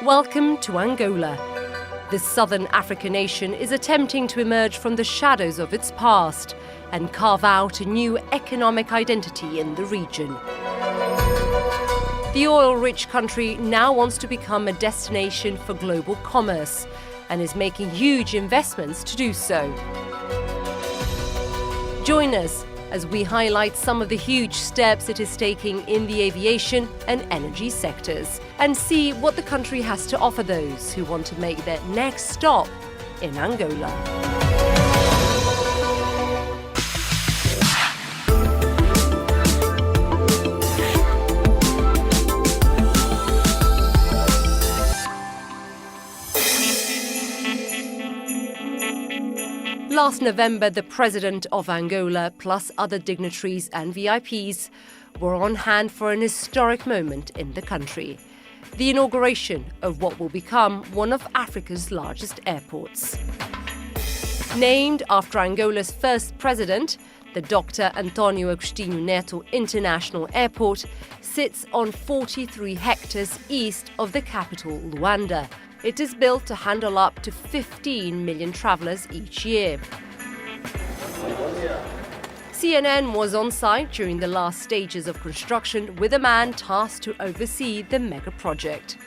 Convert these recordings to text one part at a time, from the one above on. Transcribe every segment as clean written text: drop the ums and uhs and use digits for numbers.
Welcome to Angola. This southern African nation is attempting to emerge from the shadows of its past and carve out a new economic identity in the region. The oil-rich country now wants to become a destination for global commerce and is making huge investments to do so. Join us as we highlight some of the huge steps it is taking in the aviation and energy sectors and see what the country has to offer those who want to make their next stop in Angola. Last November, the president of Angola, plus other dignitaries and VIPs, were on hand for an historic moment in the country: the inauguration of what will become one of Africa's largest airports. Named after Angola's first president, the Dr. Antonio Agostinho Neto International Airport sits on 43 hectares east of the capital, Luanda. It is built to handle up to 15 million travellers each year. CNN was on site during the last stages of construction with a man tasked to oversee the mega project.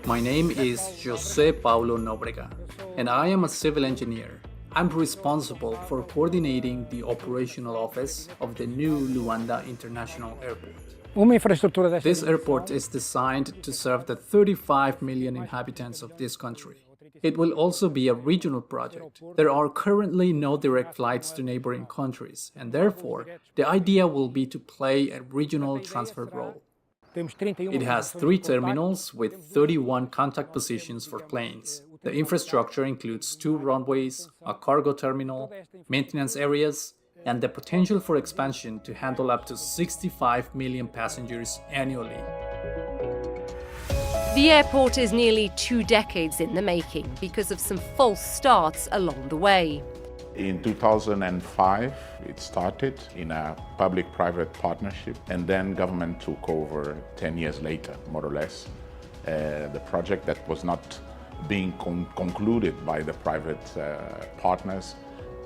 My name is José Paulo Nóbrega, and I am a civil engineer. I'm responsible for coordinating the operational office of the new Luanda International Airport. This airport is designed to serve the 35 million inhabitants of this country. It will also be a regional project. There are currently no direct flights to neighboring countries, and therefore, the idea will be to play a regional transfer role. It has 3 terminals with 31 contact positions for planes. The infrastructure includes 2 runways, a cargo terminal, maintenance areas, and the potential for expansion to handle up to 65 million passengers annually. The airport is nearly 2 decades in the making because of some false starts along the way. In 2005, it started in a public-private partnership, and then government took over 10 years later, more or less. The project that was not being concluded by the private partners,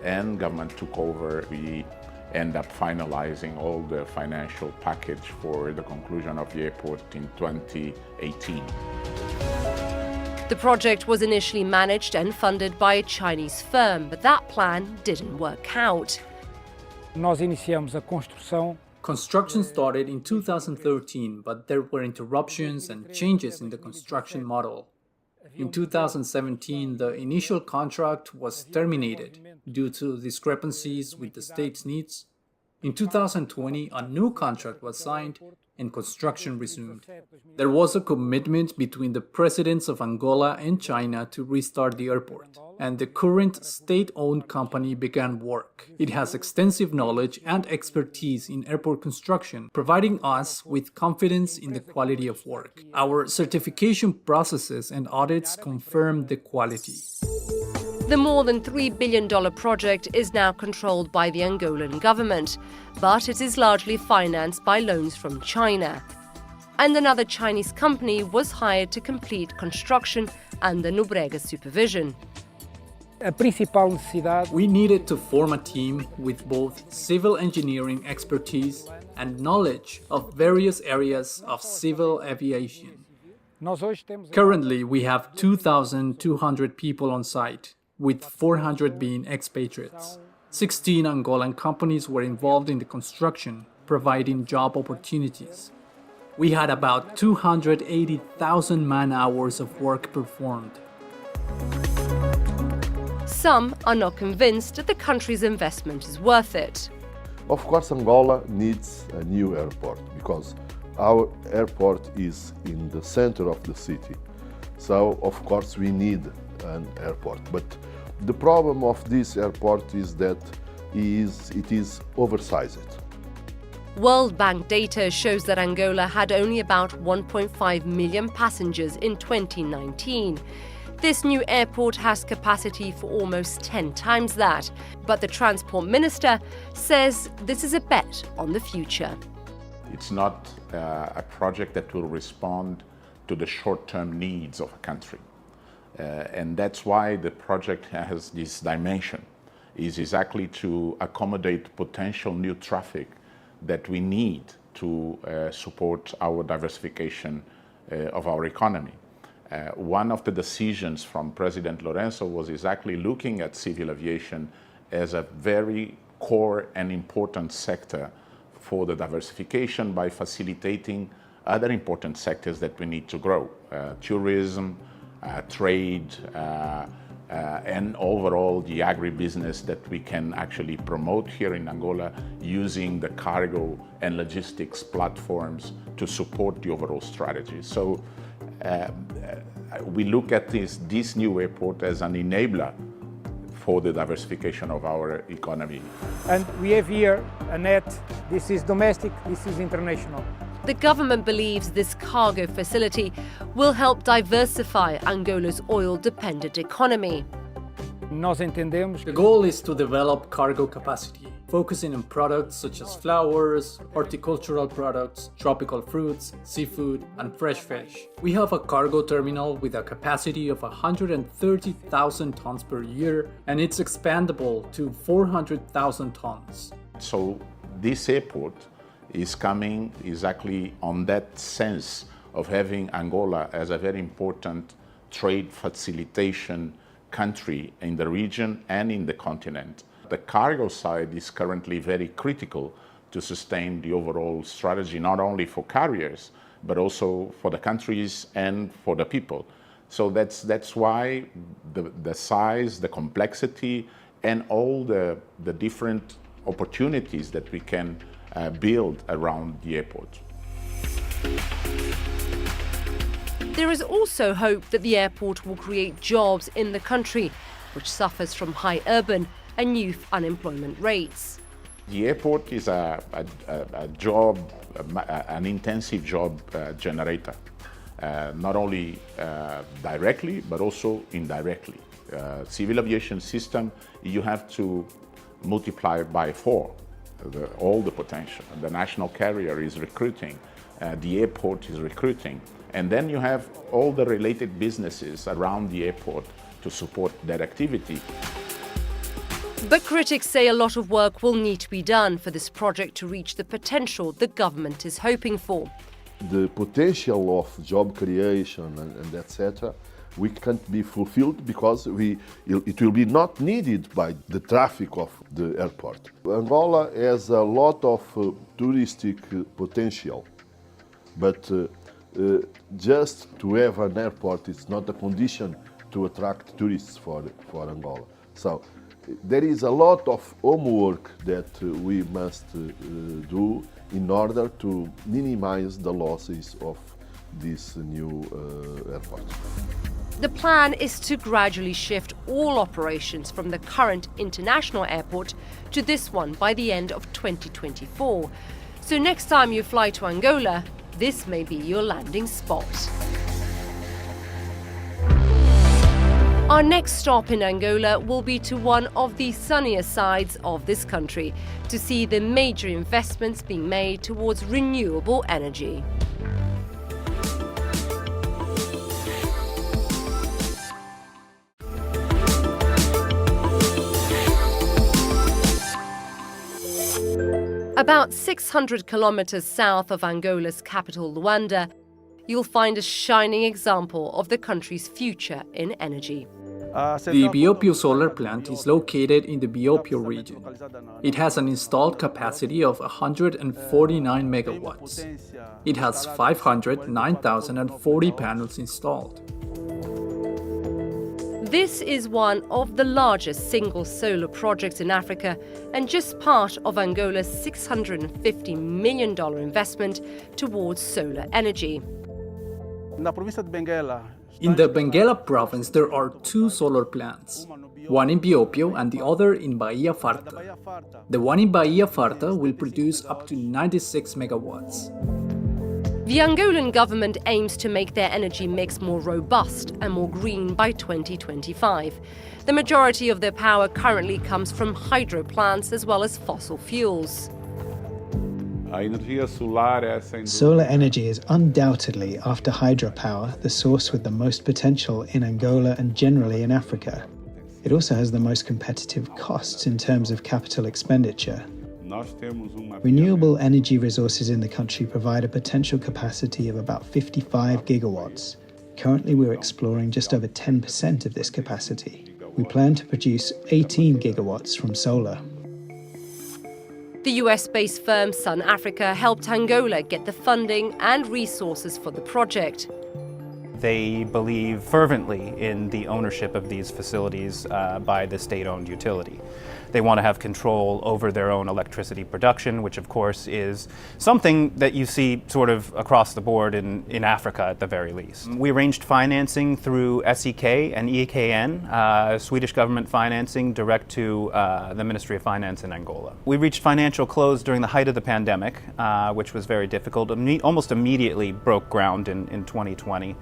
and government took over. We end up finalizing all the financial package for the conclusion of the airport in 2018. The project was initially managed and funded by a Chinese firm, but that plan didn't work out. Construction started in 2013, but there were interruptions and changes in the construction model. In 2017, the initial contract was terminated due to discrepancies with the state's needs. In 2020, a new contract was signed and construction resumed. There was a commitment between the presidents of Angola and China to restart the airport, and the current state-owned company began work. It has extensive knowledge and expertise in airport construction, providing us with confidence in the quality of work. Our certification processes and audits confirm the quality. The more than $3 billion project is now controlled by the Angolan government, but it is largely financed by loans from China. And another Chinese company was hired to complete construction under Nóbrega's supervision. We needed to form a team with both civil engineering expertise and knowledge of various areas of civil aviation. Currently, we have 2,200 people on site, with 400 being expatriates. 16 Angolan companies were involved in the construction, providing job opportunities. We had about 280,000 man-hours of work performed. Some are not convinced that the country's investment is worth it. Of course, Angola needs a new airport because our airport is in the center of the city. So, of course, we need an airport. But the problem of this airport is that it is oversized. World Bank data shows that Angola had only about 1.5 million passengers in 2019. This new airport has capacity for almost 10 times that, but the transport minister says this is a bet on the future. It's not a project that will respond to the short-term needs of a country. And that's why the project has this dimension, is exactly to accommodate potential new traffic that we need to support our diversification of our economy. One of the decisions from President Lorenzo was exactly looking at civil aviation as a very core and important sector for the diversification by facilitating other important sectors that we need to grow, tourism, trade, and overall the agribusiness that we can actually promote here in Angola using the cargo and logistics platforms to support the overall strategy. So we look at this new airport as an enabler for the diversification of our economy. And we have here a net. This is domestic, this is international. The government believes this cargo facility will help diversify Angola's oil-dependent economy. Nós entendemos The goal is to develop cargo capacity, focusing on products such as flowers, horticultural products, tropical fruits, seafood, and fresh fish. We have a cargo terminal with a capacity of 130,000 tons per year, and it's expandable to 400,000 tons. So this airport is coming exactly on that sense of having Angola as a very important trade facilitation country in the region and in the continent. The cargo side is currently very critical to sustain the overall strategy, not only for carriers, but also for the countries and for the people. So that's why the size, the complexity, and all the different opportunities that we can build around the airport. There is also hope that the airport will create jobs in the country, which suffers from high urban and youth unemployment rates. The airport is an intensive job generator, not only directly, but also indirectly. Civil aviation system, you have to multiply by 4. All the potential. The national carrier is recruiting, the airport is recruiting, and then you have all the related businesses around the airport to support that activity. But critics say a lot of work will need to be done for this project to reach the potential the government is hoping for. The potential of job creation and etc. we can't be fulfilled because it will be not needed by the traffic of the airport. Angola has a lot of touristic potential, but just to have an airport is not a condition to attract tourists for Angola. So there is a lot of homework that we must do in order to minimize the losses of this new airport. The plan is to gradually shift all operations from the current international airport to this one by the end of 2024. So next time you fly to Angola, this may be your landing spot. Our next stop in Angola will be to one of the sunnier sides of this country to see the major investments being made towards renewable energy. About 600 kilometers south of Angola's capital, Luanda, you'll find a shining example of the country's future in energy. The Biopio solar plant is located in the Biopio region. It has an installed capacity of 149 megawatts. It has 509,040 panels installed. This is one of the largest single solar projects in Africa and just part of Angola's $650 million investment towards solar energy. In the Benguela province, there are 2 solar plants, one in Biopio and the other in Bahia Farta. The one in Bahia Farta will produce up to 96 megawatts. The Angolan government aims to make their energy mix more robust and more green by 2025. The majority of their power currently comes from hydro plants as well as fossil fuels. Solar energy is undoubtedly, after hydropower, the source with the most potential in Angola and generally in Africa. It also has the most competitive costs in terms of capital expenditure. Renewable energy resources in the country provide a potential capacity of about 55 gigawatts. Currently, we're exploring just over 10% of this capacity. We plan to produce 18 gigawatts from solar. The US-based firm Sun Africa helped Angola get the funding and resources for the project. They believe fervently in the ownership of these facilities by the state-owned utility. They want to have control over their own electricity production, which of course is something that you see sort of across the board in Africa at the very least. We arranged financing through SEK and EKN, Swedish government financing direct to the Ministry of Finance in Angola. We reached financial close during the height of the pandemic, which was very difficult. Almost immediately broke ground in 2020.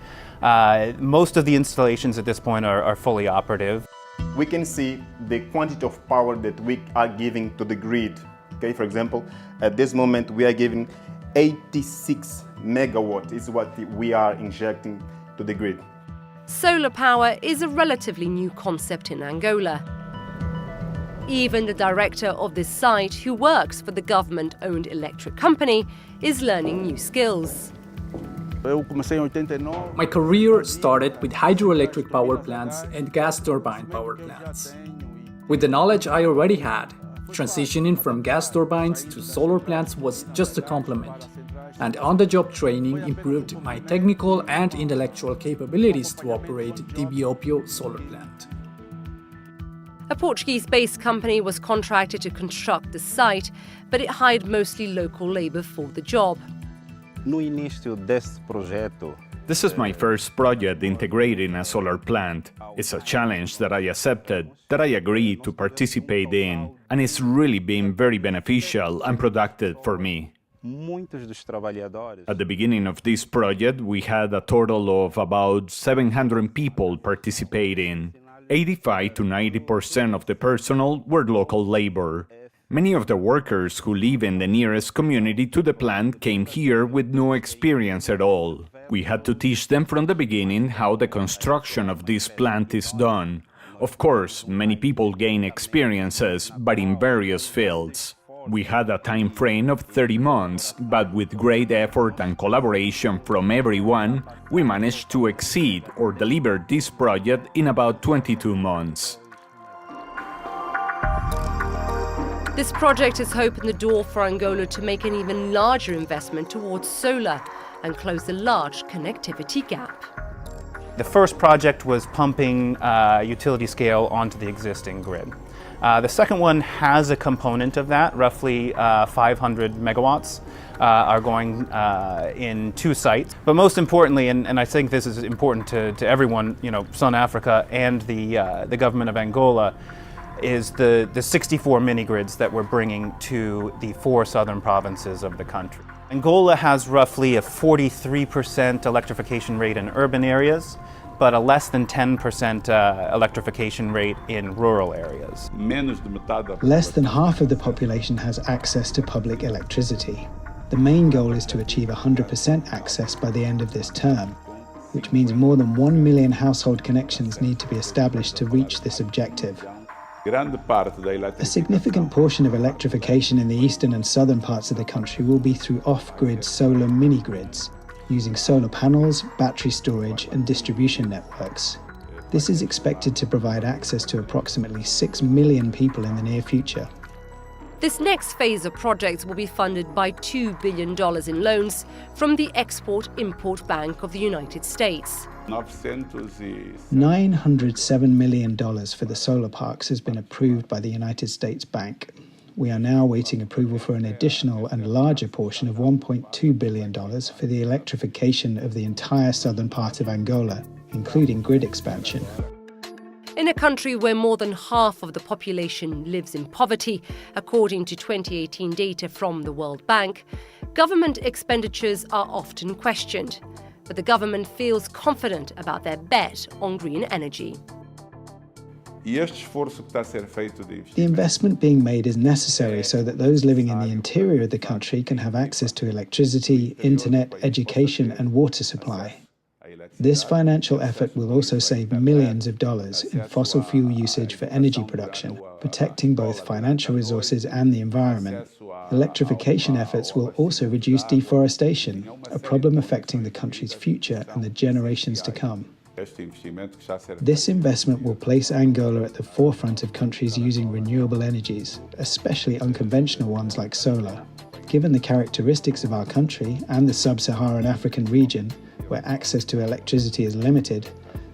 Most of the installations at this point are fully operative. We can see the quantity of power that we are giving to the grid. Okay, for example, at this moment we are giving 86 megawatts is what we are injecting to the grid. Solar power is a relatively new concept in Angola. Even the director of this site, who works for the government-owned electric company, is learning new skills. My career started with hydroelectric power plants and gas turbine power plants. With the knowledge I already had, transitioning from gas turbines to solar plants was just a complement, and on-the-job training improved my technical and intellectual capabilities to operate the Bopo solar plant. A Portuguese-based company was contracted to construct the site, but it hired mostly local labor for the job. This is my first project integrating a solar plant. It's a challenge that I accepted, that I agreed to participate in, and it's really been very beneficial and productive for me. At the beginning of this project, we had a total of about 700 people participating. 85 to 90% of the personnel were local labor. Many of the workers who live in the nearest community to the plant came here with no experience at all. We had to teach them from the beginning how the construction of this plant is done. Of course, many people gain experiences, but in various fields. We had a time frame of 30 months, but with great effort and collaboration from everyone, we managed to exceed or deliver this project in about 22 months. This project has opened the door for Angola to make an even larger investment towards solar and close the large connectivity gap. The first project was pumping utility scale onto the existing grid. The second one has a component of that, roughly 500 megawatts are going in 2 sites. But most importantly, and I think this is important to everyone, Sun Africa and the government of Angola, is the 64 mini-grids that we're bringing to the 4 southern provinces of the country. Angola has roughly a 43% electrification rate in urban areas, but a less than 10% electrification rate in rural areas. Less than half of the population has access to public electricity. The main goal is to achieve 100% access by the end of this term, which means more than 1 million household connections need to be established to reach this objective. A significant portion of electrification in the eastern and southern parts of the country will be through off-grid solar mini-grids, using solar panels, battery storage and distribution networks. This is expected to provide access to approximately 6 million people in the near future. This next phase of projects will be funded by $2 billion in loans from the Export-Import Bank of the United States. $907 million for the solar parks has been approved by the United States Bank. We are now awaiting approval for an additional and larger portion of $1.2 billion for the electrification of the entire southern part of Angola, including grid expansion. In a country where more than half of the population lives in poverty, according to 2018 data from the World Bank, government expenditures are often questioned. But the government feels confident about their bet on green energy. The investment being made is necessary so that those living in the interior of the country can have access to electricity, internet, education, and water supply. This financial effort will also save millions of dollars in fossil fuel usage for energy production, protecting both financial resources and the environment. Electrification efforts will also reduce deforestation, a problem affecting the country's future and the generations to come. This investment will place Angola at the forefront of countries using renewable energies, especially unconventional ones like solar. Given the characteristics of our country and the sub-Saharan African region, where access to electricity is limited,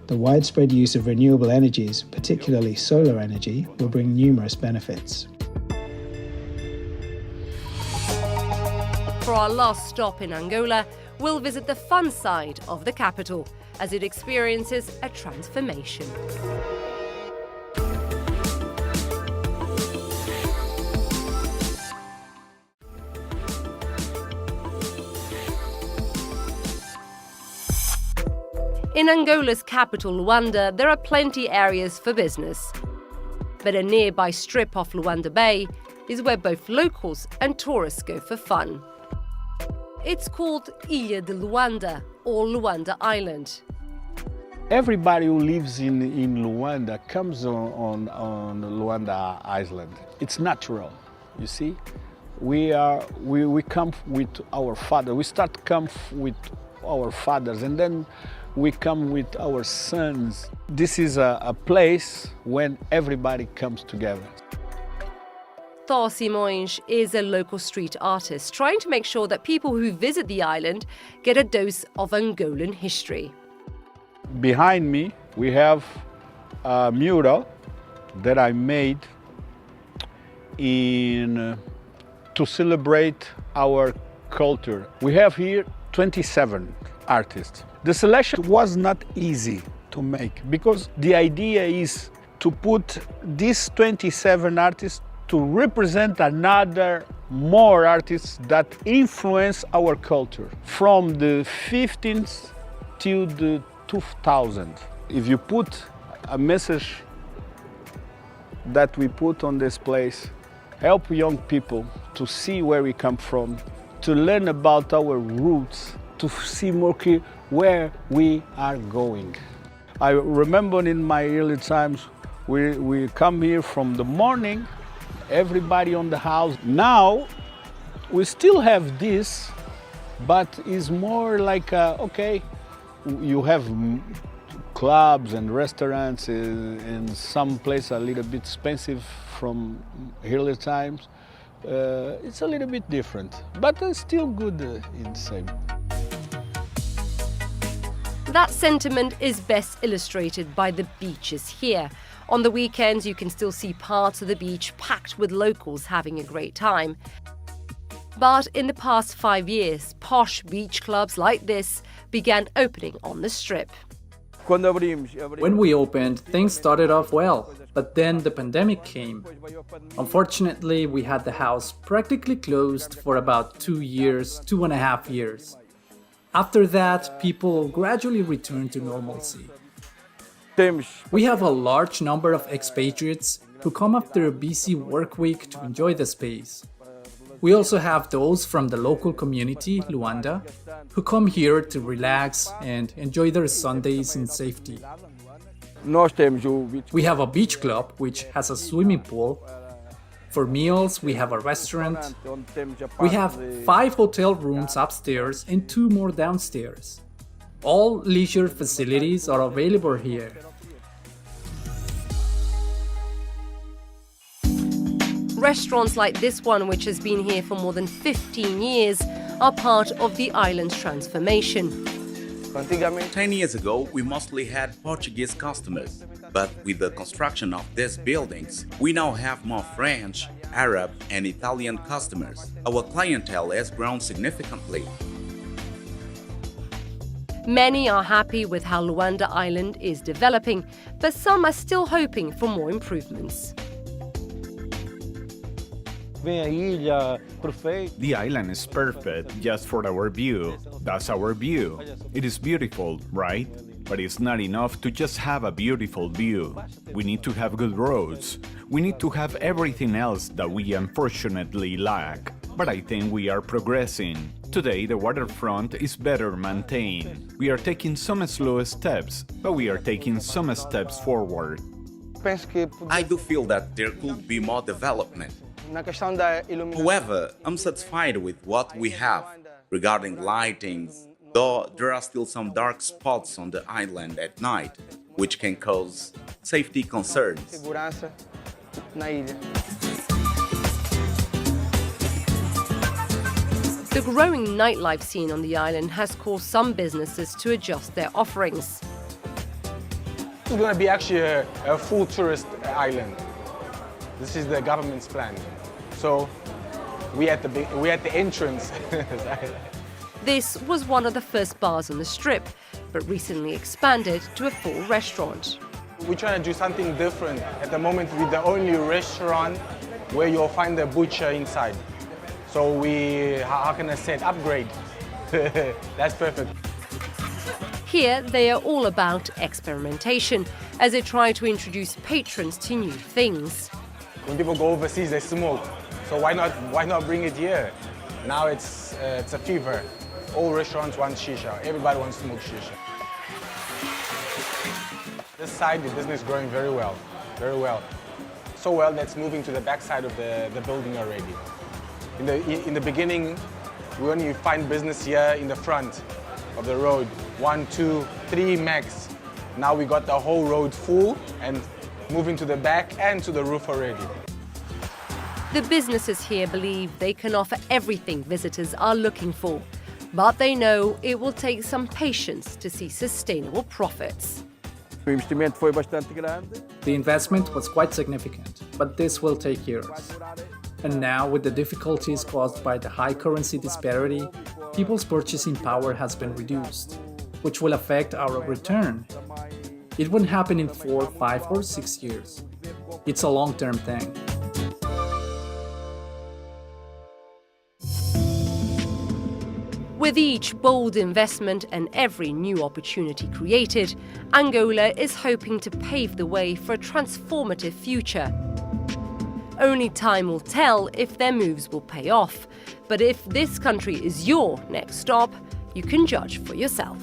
the widespread use of renewable energies, particularly solar energy, will bring numerous benefits. For our last stop in Angola, we'll visit the fun side of the capital as it experiences a transformation. In Angola's capital, Luanda, there are plenty areas for business. But a nearby strip off Luanda Bay is where both locals and tourists go for fun. It's called Ilha de Luanda, or Luanda Island. Everybody who lives in Luanda comes on Luanda Island. It's natural, you see. We come with our father. We start come with our fathers, and then we come with our sons. This is a place when everybody comes together. Thor Simões is a local street artist trying to make sure that people who visit the island get a dose of Angolan history. Behind me, we have a mural that I made to celebrate our culture. We have here 27 artists. The selection was not easy to make because the idea is to put these 27 artists to represent more artists that influence our culture from the 15th to the 2000. If you put a message that we put on this place, help young people to see where we come from, to learn about our roots, to see more where we are going. I remember in my early times, we come here from the morning, everybody on the house. Now, we still have this, but it's more like, okay, you have clubs and restaurants in some places a little bit expensive from early times. It's a little bit different, but it's still good in the same. That sentiment is best illustrated by the beaches here. On the weekends, you can still see parts of the beach packed with locals having a great time. But in the past 5 years, posh beach clubs like this began opening on the strip. When we opened, things started off well, but then the pandemic came. Unfortunately, we had the house practically closed for about 2.5 years. After that, people gradually returned to normalcy. We have a large number of expatriates who come after a busy work week to enjoy the space. We also have those from the local community, Luanda, who come here to relax and enjoy their Sundays in safety. We have a beach club which has a swimming pool. For meals, we have a restaurant. We have 5 hotel rooms upstairs and 2 more downstairs. All leisure facilities are available here. Restaurants like this one, which has been here for more than 15 years, are part of the island's transformation. 10 years ago, we mostly had Portuguese customers, but with the construction of these buildings, we now have more French, Arab, and Italian customers. Our clientele has grown significantly. Many are happy with how Luanda Island is developing, but some are still hoping for more improvements. The island is perfect just for our view. That's our view. It is beautiful, right? But it's not enough to just have a beautiful view. We need to have good roads. We need to have everything else that we unfortunately lack. But I think we are progressing. Today, the waterfront is better maintained. We are taking some slow steps, but we are taking some steps forward. I do feel that there could be more development. However, I'm satisfied with what we have. Regarding lighting, though there are still some dark spots on the island at night, which can cause safety concerns. The growing nightlife scene on the island has caused some businesses to adjust their offerings. It's going to be actually a full tourist island. This is the government's plan. So we at the entrance. This was one of the first bars on the strip, but recently expanded to a full restaurant. We're trying to do something different. At the moment, we're the only restaurant where you'll find a butcher inside. So how can I say it, upgrade. That's perfect. Here, they are all about experimentation, as they try to introduce patrons to new things. When people go overseas, they smoke. So why not bring it here? Now it's a fever. All restaurants want shisha. Everybody wants to smoke shisha. This side, the business is growing very well, very well. So well that's moving to the back side of the building already. In the beginning, we only find business here in the front of the road. 1, 2, 3 max. Now we got the whole road full and moving to the back and to the roof already. The businesses here believe they can offer everything visitors are looking for, but they know it will take some patience to see sustainable profits. The investment was quite significant, but this will take years. And now, with the difficulties caused by the high currency disparity, people's purchasing power has been reduced, which will affect our return. It won't happen in 4, 5, or 6 years. It's a long-term thing. With each bold investment and every new opportunity created, Angola is hoping to pave the way for a transformative future. Only time will tell if their moves will pay off. But if this country is your next stop, you can judge for yourself.